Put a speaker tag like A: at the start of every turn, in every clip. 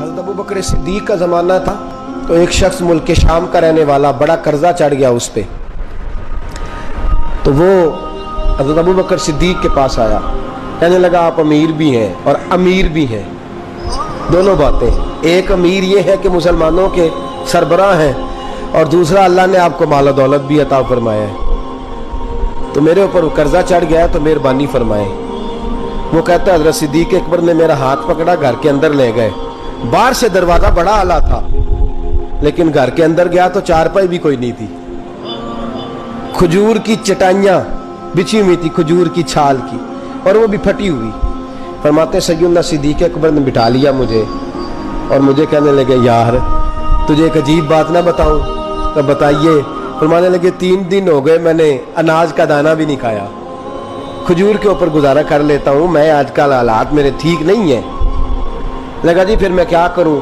A: हज़रत अबू बकर सिद्दीक़ का ज़माना था तो एक शख्स मुल्क शाम का रहने वाला, बड़ा कर्जा चढ़ गया उस पर, तो वो हज़रत अबू बकर सिद्दीक़ के पास आया, कहने लगा आप अमीर भी हैं और अमीर भी हैं, दोनों बातें। एक अमीर ये है कि मुसलमानों के सरबराह हैं और दूसरा अल्लाह ने आपको माल दौलत भी अता फरमाया है, तो मेरे ऊपर कर्जा चढ़ गया है तो मेहरबानी फरमाएं। वो कहता है हज़रत सिद्दीक़ अकबर ने मेरा हाथ पकड़ा, घर के अंदर ले गए। बाहर से दरवाज़ा बड़ा आला था लेकिन घर के अंदर गया तो चारपाई भी कोई नहीं थी, खजूर की चटाइयाँ बिछी हुई थी, खजूर की छाल की, और वो भी फटी हुई। फरमाते सैयदना सिद्दीक़ अकबर ने बिठा लिया मुझे और मुझे कहने लगे यार तुझे एक अजीब बात ना बताऊं? तो बताइए। फरमाने लगे 3 दिन हो गए मैंने अनाज का दाना भी नहीं खाया, खजूर के ऊपर गुजारा कर लेता हूँ मैं, आजकल हालात मेरे ठीक नहीं है। लगा जी फिर मैं क्या करूँ?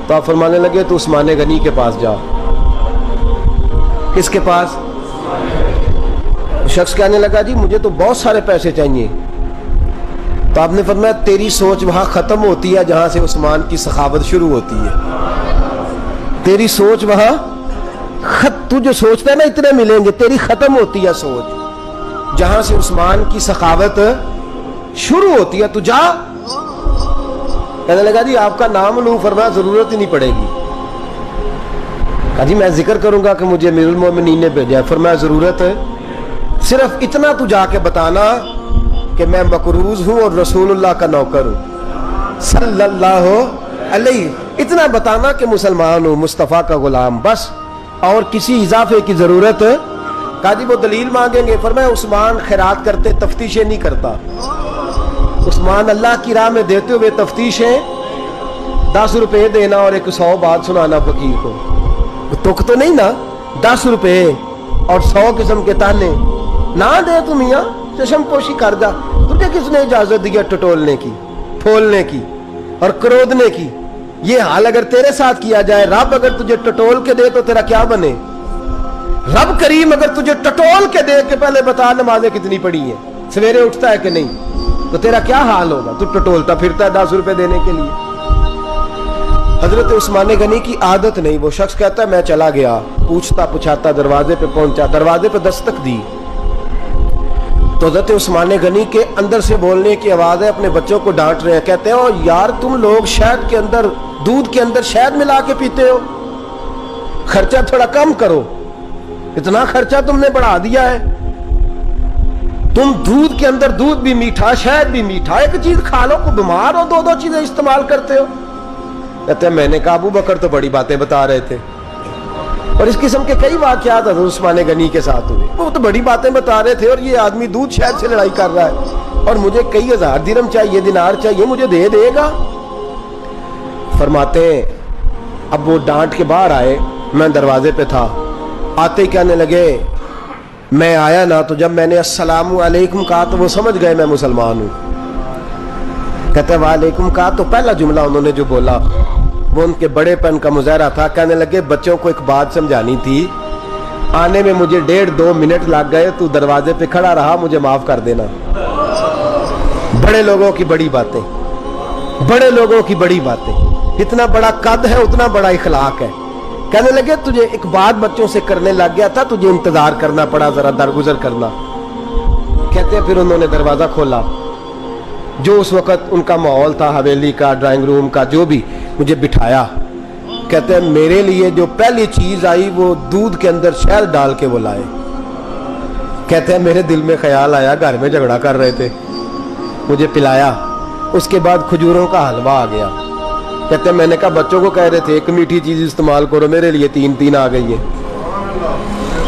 A: तो आप फरमाने लगे तो उस्मान गनी के पास जा। किसके पास? शख्स कहने लगा जी मुझे तो बहुत सारे पैसे चाहिए। तो आपने फरमाया तेरी सोच वहां खत्म होती है जहां से उस्मान की सखावत शुरू होती है। तेरी सोच वहां तू जो सोचता है ना इतने मिलेंगे, तेरी खत्म होती है सोच जहां से उस्मान की सखावत शुरू होती है। तू जा। कहने लगा जी आपका नाम लूं? फरमाया जरूरत ही नहीं पड़ेगी। कहा जी मैं जिक्र करूंगा कि मुझे अमीरुल मोमिनीन ने भेजा है। फरमाया जरूरत है, सिर्फ इतना तू जाके बताना कि मैं मकरूज हूं और रसूलुल्लाह का नौकर हूं सल्लल्लाहु अलैहि, इतना बताना कि मुसलमान हूं, मुस्तफ़ा का गुलाम, बस, और किसी इजाफे की जरूरत। कहा जी वो दलील मांगेंगे। फरमाया उस्मान खैरात करते तफ्तीशें नहीं करता, उस्मान अल्लाह की राह में देते हुए तफ्तीशें 10 रुपए देना और 100 बात सुनाना फकीर को, तुक तो नहीं ना, 10 रुपए और 100 किस्म के ताने ना दे तू मियाँ, चशम पोशी कर जा। तुझे किसने इजाजत दी टटोलने की, फोलने की और क्रोधने की? ये हाल अगर तेरे साथ किया जाए, रब अगर तुझे टटोल के दे तो तेरा क्या बने? रब करीम अगर तुझे टटोल के दे के पहले बता नमाजें कितनी पड़ी है, सवेरे उठता है कि नहीं, तो तेरा क्या हाल होगा? तू टटोलता फिरता है 10 रुपए देने के लिए। हजरत उस्मान गनी की आदत नहीं। वो शख्स कहता है मैं चला गया, पूछता पुछाता दरवाजे पे पहुंचा, दरवाजे पे दस्तक दी तो हजरत उस्मान गनी के अंदर से बोलने की आवाज है, अपने बच्चों को डांट रहे हैं। कहते हैं ओ यार तुम लोग शहद के अंदर, दूध के अंदर शहद मिला के पीते हो, खर्चा थोड़ा कम करो, इतना खर्चा तुमने बढ़ा दिया है। तुम दूध के अंदर दूध भी मीठा, शहद भी मीठा, एक चीज खा लो को बीमार हो, 2-2 चीजें इस्तेमाल करते हो। कहते हैं मैंने कहा अबू बकर तो बड़ी बातें बता रहे थे, और इस किस्म के कई वाकयात हज़रत उस्मान गनी के साथ हुए। वो तो बड़ी बातें बता रहे थे और ये आदमी दूध शहद से लड़ाई कर रहा है और मुझे कई हजार दिरहम चाहिए, दिनार चाहिए, मुझे दे देगा? फरमाते हैं अब वो डांट के बाहर आए, मैं दरवाजे पे था, आते ही कहने लगे मैं आया ना तो जब मैंने अस्सलामु अलैकुम कहा तो वो समझ गए मैं मुसलमान हूँ। कहते वालेकुम कहा तो पहला जुमला उन्होंने जो बोला वो उनके बड़ेपन का मुजाहरा था। कहने लगे बच्चों को एक बात समझानी थी, आने में मुझे 1.5-2 मिनट लग गए, तू दरवाजे पे खड़ा रहा, मुझे माफ कर देना। बड़े लोगों की बड़ी बातें, बड़े लोगों की बड़ी बातें, इतना बड़ा कद है उतना बड़ा इखलाक है। कहने लगे तुझे एक बात बच्चों से करने लग गया था, तुझे इंतजार करना पड़ा, जरा दरगुजर करना। कहते हैं फिर उन्होंने दरवाजा खोला, जो उस वक्त उनका माहौल था हवेली का, ड्राइंग रूम का, जो भी, मुझे बिठाया। कहते हैं मेरे लिए जो पहली चीज आई वो दूध के अंदर शहद डाल के वो लाए। कहते हैं मेरे दिल में ख्याल आया घर में झगड़ा कर रहे थे, मुझे पिलाया, उसके बाद खजूरों का हलवा आ गया। कहते हैं मैंने कहा बच्चों को कह रहे थे एक मीठी चीज इस्तेमाल करो, मेरे लिए 3-3 आ गई है,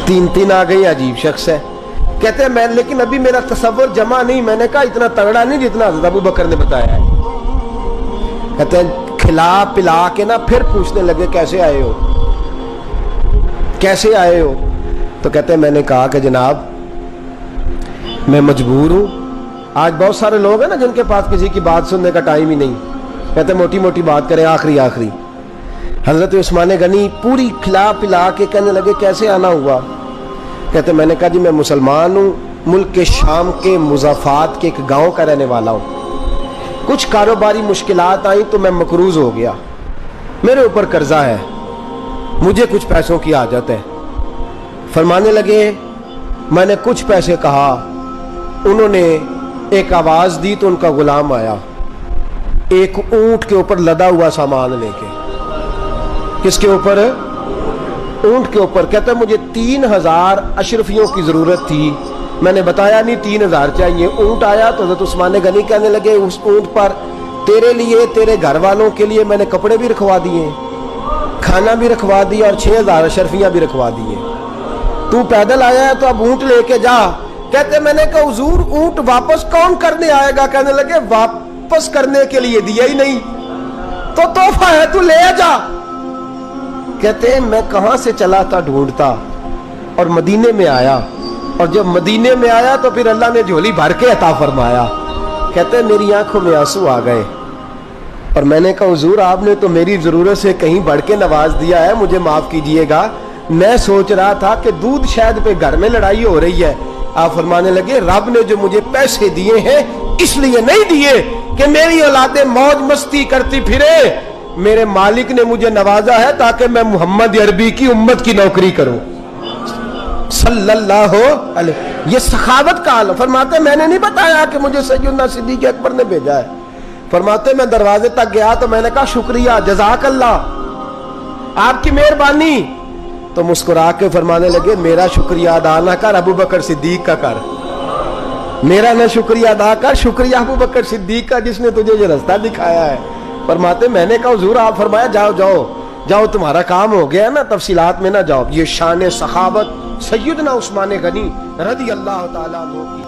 A: 3-3 आ गई। अजीब शख्स है। कहते हैं मैं, लेकिन अभी मेरा तसव्वुर जमा नहीं। मैंने कहा इतना तगड़ा नहीं जितना हज़रत अबू बकर ने बताया है। कहते हैं खिला पिला के ना फिर पूछने लगे कैसे आए हो, कैसे आए हो? तो कहते हैं मैंने कहा कि जनाब मैं मजबूर हूं। आज बहुत सारे लोग हैं ना जिनके पास किसी की बात सुनने का टाइम ही नहीं। कहते मोटी मोटी बात करें, आखिरी आखिरी। हजरत उस्मान गनी पूरी खिला पिला के कहने लगे कैसे आना हुआ? कहते मैंने कहा जी मैं मुसलमान हूँ, मुल्क के शाम के मुज़ाफ़ात के एक गांव का रहने वाला हूँ। कुछ कारोबारी मुश्किलात आई तो मैं मकरूज हो गया, میرے اوپر قرضہ ہے, مجھے کچھ پیسوں کی حاجت ہے. فرمانے لگے میں نے کچھ پیسے کہا, انہوں نے ایک آواز دی تو ان کا غلام آیا ایک اونٹ کے اوپر لدا ہوا سامان لے کے. کس کے اوپر؟ اونٹ کے اوپر. کہتا ہے مجھے 3000 اشرفیوں کی ضرورت تھی, میں نے بتایا نہیں 3000 چاہیے. اونٹ آیا تو حضرت عثمان غنی کہنے لگے اس اونٹ پر تیرے لیے تیرے گھر والوں کے لیے میں نے کپڑے بھی رکھوا دیے, کھانا بھی رکھوا دیا اور 6000 اشرفیاں بھی رکھوا دیے. تو پیدل آیا ہے تو اب اونٹ لے کے جا. کہتے میں نے کہا حضور اونٹ واپس کون کرنے آئے گا؟ کہنے لگے واپس کرنے کے لیے دیا ہی نہیں تو تحفہ ہے, تو لے جا. کہتے ہیں میں کہاں سے چلا تھا ڈھونڈتا اور مدینے میں آیا, اور جب مدینے میں آیا تو پھر اللہ نے جھولی بھر کے عطا فرمایا. کہتے ہیں میری آنکھوں میں آنسو آ گئے اور میں نے کہا حضور آپ نے تو میری ضرورت سے کہیں بڑھ کے نواز دیا ہے, مجھے معاف کیجئے گا. میں سوچ رہا تھا کہ دودھ شاید پہ گھر میں لڑائی ہو رہی ہے. آپ فرمانے لگے رب نے جو مجھے پیسے دیے ہیں اس لیے نہیں دیے کہ میری اولادیں موج مستی کرتی پھرے, میرے مالک نے مجھے نوازا ہے تاکہ میں محمد عربی کی امت کی نوکری کروں صلی اللہ علیہ. یہ سخاوت کا حال. فرماتے میں نے نہیں بتایا کہ مجھے سیدنا صدیق اکبر نے بھیجا ہے. فرماتے میں دروازے تک گیا تو میں نے کہا شکریہ, جزاک اللہ, آپ کی مہربانی. تو مسکرا کے فرمانے لگے میرا شکریہ ادا نہ کر, ابو بکر صدیق کا کر. میرا نہ شکریہ ادا کر, شکریہ ابو بکر صدیق کا جس نے تجھے یہ رستہ دکھایا ہے. فرماتے میں نے کہا حضور آپ فرمایا جاؤ جاؤ جاؤ تمہارا کام ہو گیا نا, تفصیلات میں نہ جاؤ. یہ شان سخاوت سیدنا عثمان غنی رضی اللہ تعالیٰ عنہ.